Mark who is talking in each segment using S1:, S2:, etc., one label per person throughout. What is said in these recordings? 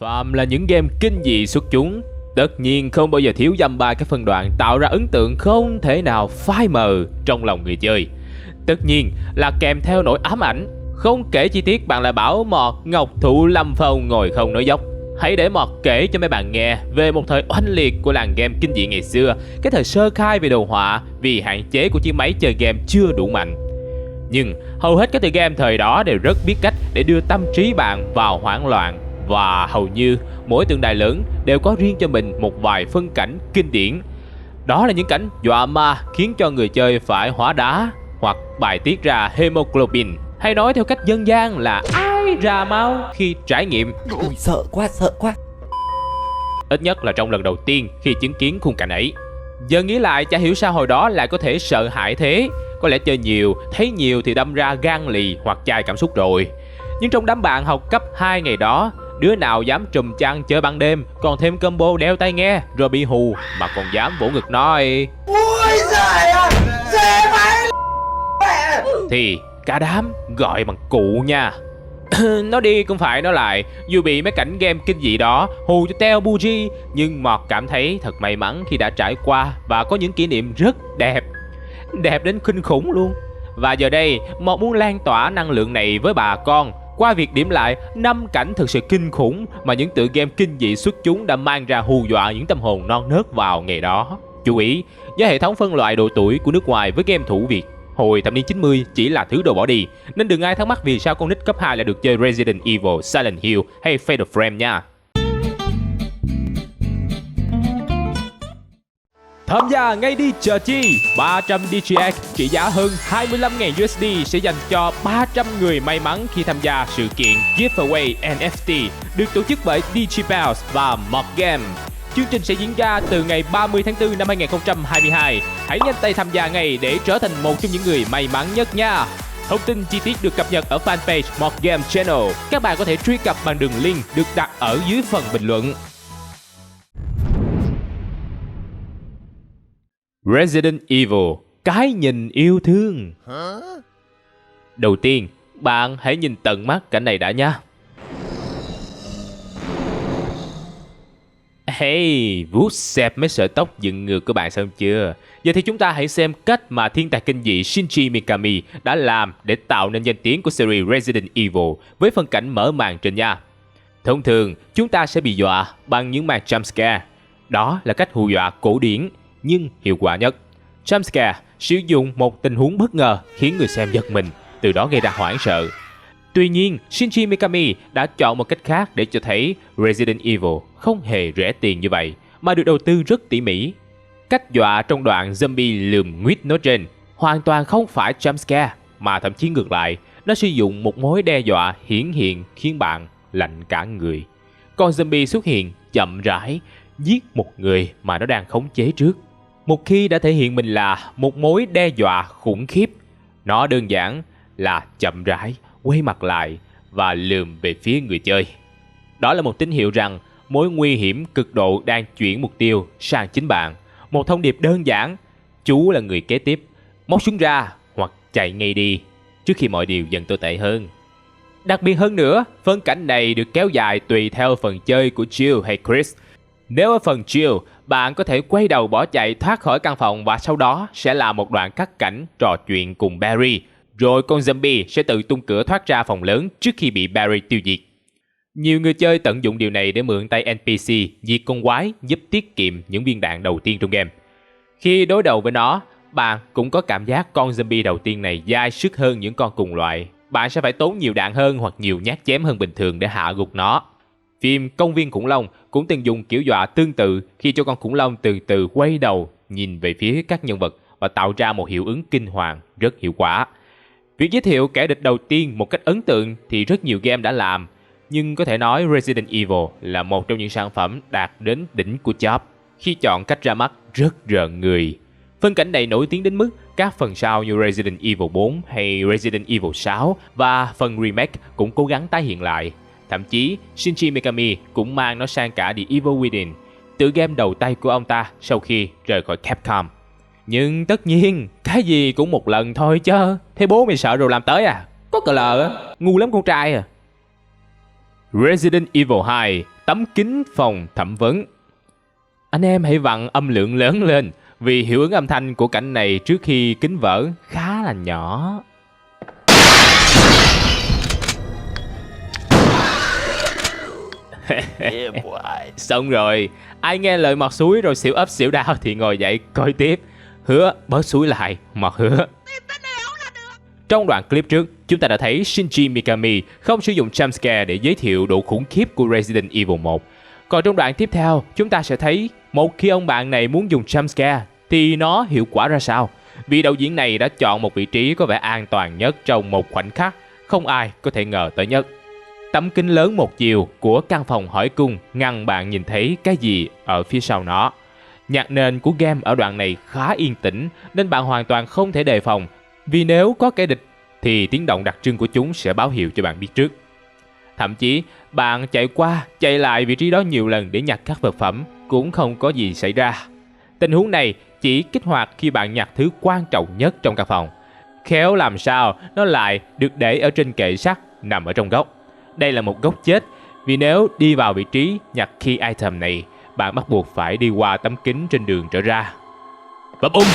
S1: Phàm là những game kinh dị xuất chúng, tất nhiên không bao giờ thiếu dăm ba cái phân đoạn tạo ra ấn tượng không thể nào phai mờ trong lòng người chơi. Tất nhiên là kèm theo nỗi ám ảnh. Không kể chi tiết bạn lại bảo Mọt Ngọc Thụ Lâm Phong ngồi không nói dốc. Hãy để Mọt kể cho mấy bạn nghe về một thời oanh liệt của làng game kinh dị ngày xưa, cái thời sơ khai về đồ họa vì hạn chế của chiếc máy chơi game chưa đủ mạnh. Nhưng hầu hết các tựa game thời đó đều rất biết cách để đưa tâm trí bạn vào hoảng loạn, và hầu như mỗi tượng đài lớn đều có riêng cho mình một vài phân cảnh kinh điển. Đó là những cảnh dọa ma khiến cho người chơi phải hóa đá hoặc bài tiết ra hemoglobin, hay nói theo cách dân gian là ai ra máu khi trải nghiệm.
S2: Ui, sợ quá.
S1: Ít nhất là trong lần đầu tiên khi chứng kiến khung cảnh ấy. Giờ nghĩ lại chả hiểu sao hồi đó lại có thể sợ hãi thế. Có lẽ chơi nhiều, thấy nhiều thì đâm ra gan lì hoặc chai cảm xúc rồi. Nhưng trong đám bạn học cấp 2 ngày đó, đứa nào dám trùm chăn chơi ban đêm, còn thêm combo đeo tai nghe rồi bị hù mà còn dám vỗ ngực nói
S2: Ui giời ơi, dễ vãi
S1: thì cả đám gọi bằng cụ nha. Nó đi cũng phải nói lại, dù bị mấy cảnh game kinh dị đó hù cho teo bu gi, nhưng Mọt cảm thấy thật may mắn khi đã trải qua và có những kỷ niệm rất đẹp đến kinh khủng luôn. Và giờ đây Mọt muốn lan tỏa năng lượng này với bà con qua việc điểm lại 5 cảnh thực sự kinh khủng mà những tựa game kinh dị xuất chúng đã mang ra hù dọa những tâm hồn non nớt vào ngày đó. Chú ý, do hệ thống phân loại độ tuổi của nước ngoài với game thủ Việt hồi thập niên 90 chỉ là thứ đồ bỏ đi, nên đừng ai thắc mắc vì sao con nít cấp 2 lại được chơi Resident Evil, Silent Hill hay Fatal Frame nha. Tham gia ngay đi chờ chi. 300 DGX trị giá hơn 25.000 USD sẽ dành cho 300 người may mắn khi tham gia sự kiện Giveaway NFT được tổ chức bởi DigiBounce và Mọt Game. Chương trình sẽ diễn ra từ ngày 30 tháng 4 năm 2022. Hãy nhanh tay tham gia ngay để trở thành một trong những người may mắn nhất nha. Thông tin chi tiết được cập nhật ở fanpage Mọt Game Channel. Các bạn có thể truy cập bằng đường link được đặt ở dưới phần bình luận. Resident Evil, cái nhìn yêu thương. Đầu tiên, bạn hãy nhìn tận mắt cảnh này đã nha. Hey, vuốt xẹp mấy sợi tóc dựng ngược của bạn xong chưa? Giờ thì chúng ta hãy xem cách mà thiên tài kinh dị Shinji Mikami đã làm để tạo nên danh tiếng của series Resident Evil với phân cảnh mở màn trên nha. Thông thường, chúng ta sẽ bị dọa bằng những màn jumpscare. Đó là cách hù dọa cổ điển nhưng hiệu quả nhất. Jumpscare sử dụng một tình huống bất ngờ khiến người xem giật mình, từ đó gây ra hoảng sợ. Tuy nhiên, Shinji Mikami đã chọn một cách khác để cho thấy Resident Evil không hề rẻ tiền như vậy, mà được đầu tư rất tỉ mỉ. Cách dọa trong đoạn zombie lườm nguyết nói trên hoàn toàn không phải jumpscare, mà thậm chí ngược lại, nó sử dụng một mối đe dọa hiển hiện khiến bạn lạnh cả người. Con zombie xuất hiện chậm rãi, giết một người mà nó đang khống chế trước. Một khi đã thể hiện mình là một mối đe dọa khủng khiếp, nó đơn giản là chậm rãi quay mặt lại và lườm về phía người chơi. Đó là một tín hiệu rằng mối nguy hiểm cực độ đang chuyển mục tiêu sang chính bạn. Một thông điệp đơn giản: chú là người kế tiếp, móc súng ra hoặc chạy ngay đi trước khi mọi điều dần tồi tệ hơn. Đặc biệt hơn nữa, phân cảnh này được kéo dài tùy theo phần chơi của Jill hay Chris. Nếu ở phần Jill, bạn có thể quay đầu bỏ chạy thoát khỏi căn phòng và sau đó sẽ là một đoạn cắt cảnh trò chuyện cùng Barry. Rồi con zombie sẽ tự tung cửa thoát ra phòng lớn trước khi bị Barry tiêu diệt. Nhiều người chơi tận dụng điều này để mượn tay NPC diệt con quái, giúp tiết kiệm những viên đạn đầu tiên trong game. Khi đối đầu với nó, bạn cũng có cảm giác con zombie đầu tiên này dai sức hơn những con cùng loại. Bạn sẽ phải tốn nhiều đạn hơn hoặc nhiều nhát chém hơn bình thường để hạ gục nó. Phim Công viên khủng long cũng từng dùng kiểu dọa tương tự khi cho con khủng long từ từ quay đầu nhìn về phía các nhân vật và tạo ra một hiệu ứng kinh hoàng rất hiệu quả. Việc giới thiệu kẻ địch đầu tiên một cách ấn tượng thì rất nhiều game đã làm, nhưng có thể nói Resident Evil là một trong những sản phẩm đạt đến đỉnh của chóp khi chọn cách ra mắt rất rợn người. Phân cảnh này nổi tiếng đến mức các phần sau như Resident Evil 4 hay Resident Evil 6 và phần remake cũng cố gắng tái hiện lại. Thậm chí, Shinji Mikami cũng mang nó sang cả The Evil Within, tựa game đầu tay của ông ta sau khi rời khỏi Capcom. Nhưng tất nhiên, cái gì cũng một lần thôi chứ. Thế bố mày sợ rồi làm tới à? Có cờ lờ á, ngu lắm con trai à. Resident Evil 2, tấm kính phòng thẩm vấn. Anh em hãy vặn âm lượng lớn lên vì hiệu ứng âm thanh của cảnh này trước khi kính vỡ khá là nhỏ. Xong rồi, ai nghe lời mọt suối rồi xỉu ấp xỉu đau thì ngồi dậy coi tiếp. Hứa bớt suối lại, mọt hứa. Trong đoạn clip trước, chúng ta đã thấy Shinji Mikami không sử dụng jumpscare để giới thiệu độ khủng khiếp của Resident Evil 1. Còn trong đoạn tiếp theo, chúng ta sẽ thấy một khi ông bạn này muốn dùng jumpscare thì nó hiệu quả ra sao. Vì đạo diễn này đã chọn một vị trí có vẻ an toàn nhất trong một khoảnh khắc không ai có thể ngờ tới nhất. Tấm kính lớn một chiều của căn phòng hỏi cung ngăn bạn nhìn thấy cái gì ở phía sau nó. Nhạc nền của game ở đoạn này khá yên tĩnh nên bạn hoàn toàn không thể đề phòng, vì nếu có kẻ địch thì tiếng động đặc trưng của chúng sẽ báo hiệu cho bạn biết trước. Thậm chí bạn chạy qua chạy lại vị trí đó nhiều lần để nhặt các vật phẩm cũng không có gì xảy ra. Tình huống này chỉ kích hoạt khi bạn nhặt thứ quan trọng nhất trong căn phòng. Khéo làm sao nó lại được để ở trên kệ sắt nằm ở trong góc. Đây là một góc chết, vì nếu đi vào vị trí nhặt key item này, bạn bắt buộc phải đi qua tấm kính trên đường trở ra. Và bum,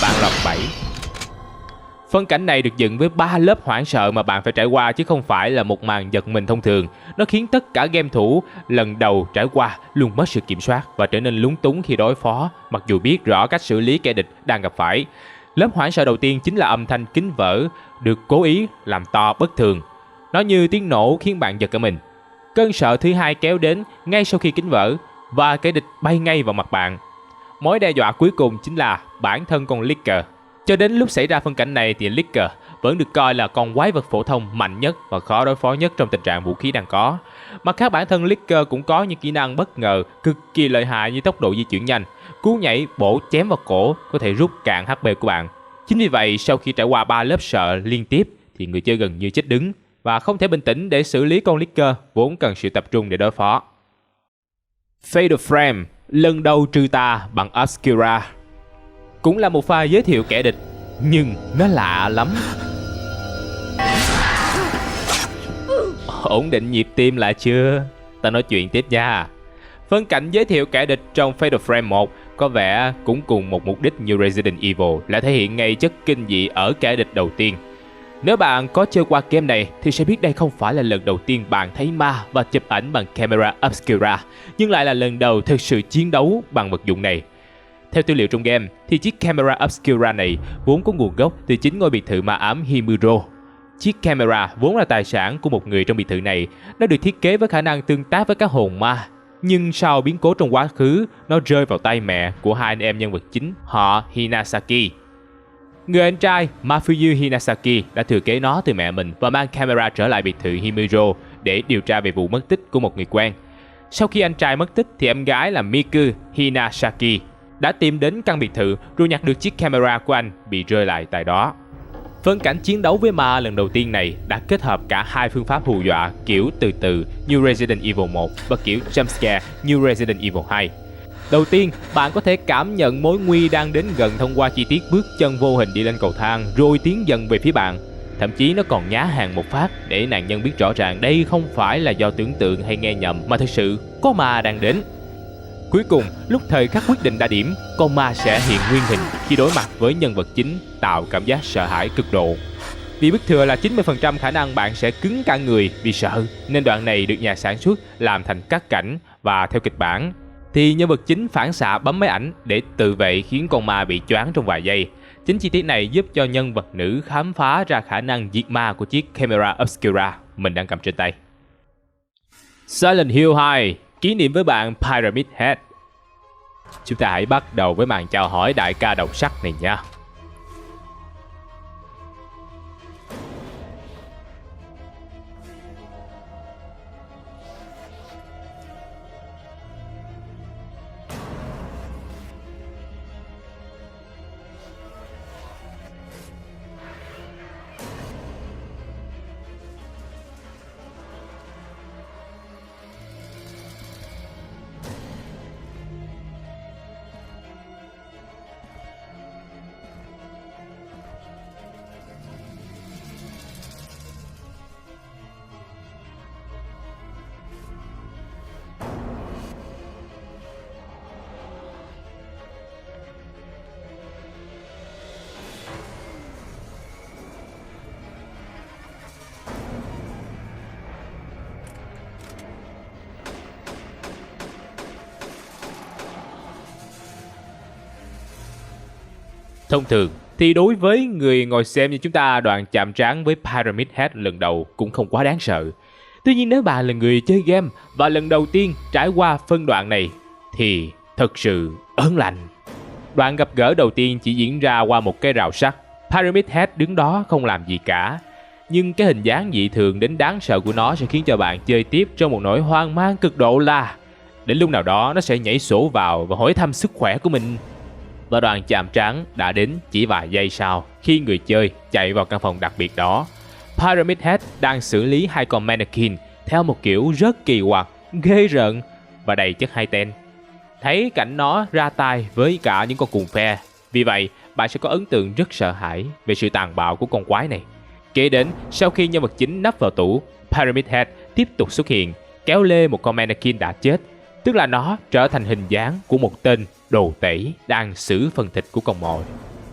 S1: bạn lọt bẫy. Phân cảnh này được dựng với 3 lớp hoảng sợ mà bạn phải trải qua chứ không phải là một màn giật mình thông thường. Nó khiến tất cả game thủ lần đầu trải qua luôn mất sự kiểm soát và trở nên lúng túng khi đối phó, mặc dù biết rõ cách xử lý kẻ địch đang gặp phải. Lớp hoảng sợ đầu tiên chính là âm thanh kính vỡ được cố ý làm to bất thường. Nó như tiếng nổ khiến bạn giật cả mình. Cơn sợ thứ hai kéo đến ngay sau khi kính vỡ và kẻ địch bay ngay vào mặt bạn. Mối đe dọa cuối cùng chính là bản thân con Licker. Cho đến lúc xảy ra phân cảnh này thì Licker vẫn được coi là con quái vật phổ thông mạnh nhất và khó đối phó nhất trong tình trạng vũ khí đang có. Mặt khác, bản thân Licker cũng có những kỹ năng bất ngờ cực kỳ lợi hại như tốc độ di chuyển nhanh, cú nhảy, bổ chém vào cổ có thể rút cạn HP của bạn. Chính vì vậy, sau khi trải qua 3 lớp sợ liên tiếp thì người chơi gần như chết đứng và không thể bình tĩnh để xử lý con Licker vốn cần sự tập trung để đối phó. Fatal Frame lần đầu trừ tà bằng Obscura cũng là một pha giới thiệu kẻ địch, nhưng nó lạ lắm. Ổn định nhịp tim lại chưa? Ta nói chuyện tiếp nha. Phân cảnh giới thiệu kẻ địch trong Fatal Frame 1 có vẻ cũng cùng một mục đích như Resident Evil là thể hiện ngay chất kinh dị ở kẻ địch đầu tiên. Nếu bạn có chơi qua game này thì sẽ biết đây không phải là lần đầu tiên bạn thấy ma và chụp ảnh bằng camera Obscura, nhưng lại là lần đầu thực sự chiến đấu bằng vật dụng này. Theo tư liệu trong game thì chiếc camera Obscura này vốn có nguồn gốc từ chính ngôi biệt thự ma ám Himuro. Chiếc camera vốn là tài sản của một người trong biệt thự này, nó được thiết kế với khả năng tương tác với các hồn ma. Nhưng sau biến cố trong quá khứ, nó rơi vào tay mẹ của hai anh em nhân vật chính họ Hinasaki. Người anh trai Mafuyu Hinasaki đã thừa kế nó từ mẹ mình và mang camera trở lại biệt thự Himuro để điều tra về vụ mất tích của một người quen. Sau khi anh trai mất tích thì em gái là Miku Hinasaki đã tìm đến căn biệt thự rồi nhặt được chiếc camera của anh bị rơi lại tại đó. Phân cảnh chiến đấu với ma lần đầu tiên này đã kết hợp cả hai phương pháp hù dọa kiểu từ từ như Resident Evil 1 và kiểu jumpscare như Resident Evil 2. Đầu tiên, bạn có thể cảm nhận mối nguy đang đến gần thông qua chi tiết bước chân vô hình đi lên cầu thang rồi tiến dần về phía bạn. Thậm chí nó còn nhá hàng một phát để nạn nhân biết rõ ràng đây không phải là do tưởng tượng hay nghe nhầm mà thực sự có ma đang đến. Cuối cùng, lúc thời khắc quyết định đa điểm, con ma sẽ hiện nguyên hình khi đối mặt với nhân vật chính, tạo cảm giác sợ hãi cực độ. Vì bức thừa là 90% khả năng bạn sẽ cứng cả người vì sợ, nên đoạn này được nhà sản xuất làm thành cắt cảnh và theo kịch bản thì nhân vật chính phản xạ bấm máy ảnh để tự vệ khiến con ma bị choáng trong vài giây. Chính chi tiết này giúp cho nhân vật nữ khám phá ra khả năng diệt ma của chiếc camera Obscura mình đang cầm trên tay. Silent Hill 2 kỷ niệm với bạn Pyramid Head. Chúng ta hãy bắt đầu với màn chào hỏi đại ca đầu sắt này nha. Thông thường thì đối với người ngồi xem như chúng ta, đoạn chạm trán với Pyramid Head lần đầu cũng không quá đáng sợ. Tuy nhiên nếu bạn là người chơi game và lần đầu tiên trải qua phân đoạn này thì thật sự ớn lạnh. Đoạn gặp gỡ đầu tiên chỉ diễn ra qua một cái rào sắt. Pyramid Head đứng đó không làm gì cả. Nhưng cái hình dáng dị thường đến đáng sợ của nó sẽ khiến cho bạn chơi tiếp trong một nỗi hoang mang cực độ là đến lúc nào đó nó sẽ nhảy sổ vào và hỏi thăm sức khỏe của mình. Và đoạn chạm trán đã đến chỉ vài giây sau khi người chơi chạy vào căn phòng đặc biệt đó. Pyramid Head đang xử lý hai con mannequin theo một kiểu rất kỳ quặc, ghê rợn và đầy chất hay tên. Thấy cảnh nó ra tay với cả những con cuồng phe, vì vậy bạn sẽ có ấn tượng rất sợ hãi về sự tàn bạo của con quái này. Kế đến, sau khi nhân vật chính nấp vào tủ, Pyramid Head tiếp tục xuất hiện, kéo lê một con mannequin đã chết, tức là nó trở thành hình dáng của một tên đồ tể đang xử phần thịt của con mồi.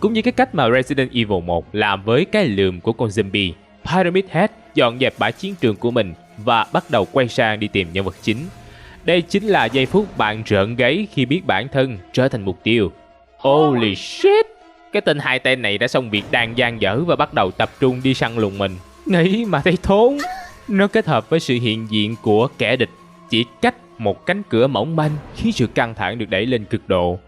S1: Cũng như cái cách mà Resident Evil 1 làm với cái lườm của con zombie, Pyramid Head dọn dẹp bãi chiến trường của mình và bắt đầu quay sang đi tìm nhân vật chính. Đây chính là giây phút bạn rợn gáy khi biết bản thân trở thành mục tiêu. Holy shit! Cái tên hai tên này đã xong việc đang dang dở và bắt đầu tập trung đi săn lùng mình. Nghĩ mà thấy thốn. Nó kết hợp với sự hiện diện của kẻ địch chỉ cách một cánh cửa mỏng manh khiến sự căng thẳng được đẩy lên cực độ.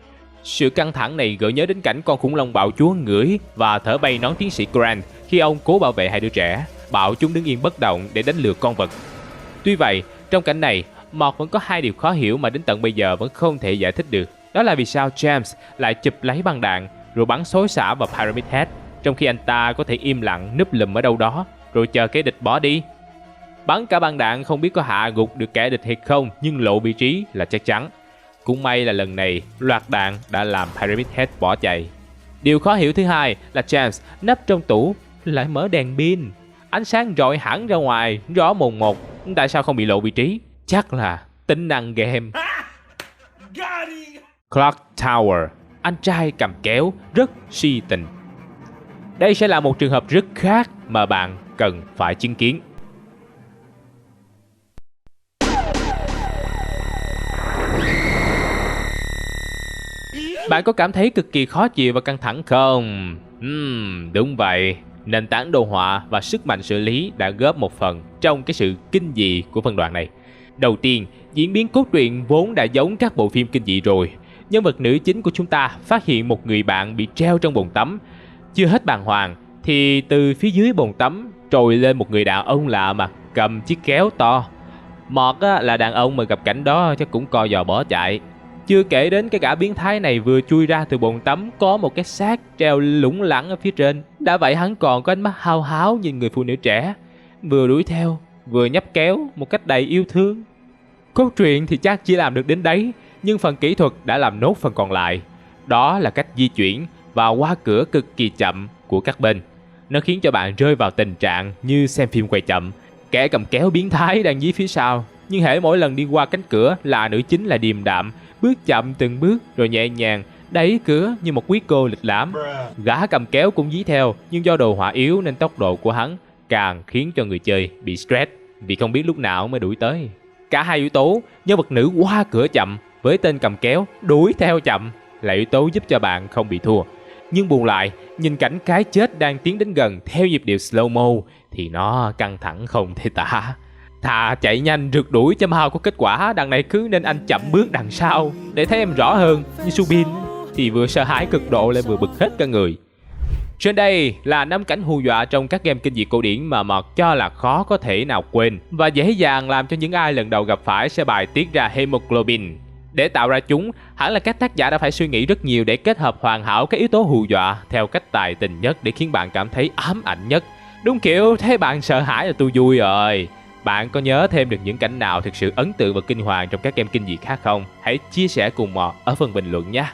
S1: Sự căng thẳng này gợi nhớ đến cảnh con khủng long bạo chúa ngửi và thở bay nón tiến sĩ Grant khi ông cố bảo vệ hai đứa trẻ, bảo chúng đứng yên bất động để đánh lừa con vật. Tuy vậy, trong cảnh này, Mọt vẫn có hai điều khó hiểu mà đến tận bây giờ vẫn không thể giải thích được. Đó là vì sao James lại chụp lấy băng đạn rồi bắn xối xả vào Pyramid Head, trong khi anh ta có thể im lặng núp lùm ở đâu đó rồi chờ kẻ địch bỏ đi. Bắn cả băng đạn không biết có hạ gục được kẻ địch hay không, nhưng lộ vị trí là chắc chắn. Cũng may là lần này loạt đạn đã làm Pyramid Head bỏ chạy. Điều khó hiểu thứ hai là James nấp trong tủ lại mở đèn pin, ánh sáng rọi hẳn ra ngoài rõ mồn một. Tại sao không bị lộ vị trí? Chắc là tính năng game. Clock Tower, anh trai cầm kéo rất si tình. Đây sẽ là một trường hợp rất khác mà bạn cần phải chứng kiến. Bạn có cảm thấy cực kỳ khó chịu và căng thẳng không? Đúng vậy. Nền tảng đồ họa và sức mạnh xử lý đã góp một phần trong cái sự kinh dị của phân đoạn này. Đầu tiên, diễn biến cốt truyện vốn đã giống các bộ phim kinh dị rồi. Nhân vật nữ chính của chúng ta phát hiện một người bạn bị treo trong bồn tắm. Chưa hết bàng hoàng thì từ phía dưới bồn tắm trồi lên một người đàn ông lạ mặt cầm chiếc kéo to. Mọt là đàn ông mà gặp cảnh đó chắc cũng co giò bỏ chạy. Chưa kể đến cái gã biến thái này vừa chui ra từ bồn tắm có một cái xác treo lủng lẳng ở phía trên. Đã vậy hắn còn có ánh mắt hao háo nhìn người phụ nữ trẻ, vừa đuổi theo vừa nhấp kéo một cách đầy yêu thương. Cốt truyện thì chắc chỉ làm được đến đấy, nhưng phần kỹ thuật đã làm nốt phần còn lại. Đó là cách di chuyển và qua cửa cực kỳ chậm của các bên. Nó khiến cho bạn rơi vào tình trạng như xem phim quay chậm. Kẻ cầm kéo biến thái đang dí phía sau, nhưng hễ mỗi lần đi qua cánh cửa là nữ chính là điềm đạm, bước chậm từng bước rồi nhẹ nhàng đẩy cửa như một quý cô lịch lãm. Gã cầm kéo cũng dí theo, nhưng do đồ họa yếu nên tốc độ của hắn càng khiến cho người chơi bị stress vì không biết lúc nào mới đuổi tới. Cả hai yếu tố, nhân vật nữ qua cửa chậm với tên cầm kéo đuổi theo chậm, là yếu tố giúp cho bạn không bị thua. Nhưng buồn lại, nhìn cảnh cái chết đang tiến đến gần theo nhịp điệu slow-mo thì nó căng thẳng không thể tả. Thà chạy nhanh rượt đuổi cho mau có kết quả, đằng này cứ nên anh chậm bước đằng sau để thấy em rõ hơn. Như Subin thì vừa sợ hãi cực độ lại vừa bực hết cả người. Trên đây là 5 cảnh hù dọa trong các game kinh dị cổ điển mà Mọt cho là khó có thể nào quên và dễ dàng làm cho những ai lần đầu gặp phải sẽ bài tiết ra hemoglobin. Để tạo ra chúng, hẳn là các tác giả đã phải suy nghĩ rất nhiều để kết hợp hoàn hảo các yếu tố hù dọa theo cách tài tình nhất để khiến bạn cảm thấy ám ảnh nhất. Đúng kiểu thấy bạn sợ hãi là tôi vui rồi. Bạn có nhớ thêm được những cảnh nào thực sự ấn tượng và kinh hoàng trong các game kinh dị khác không? Hãy chia sẻ cùng Mọt ở phần bình luận nhé.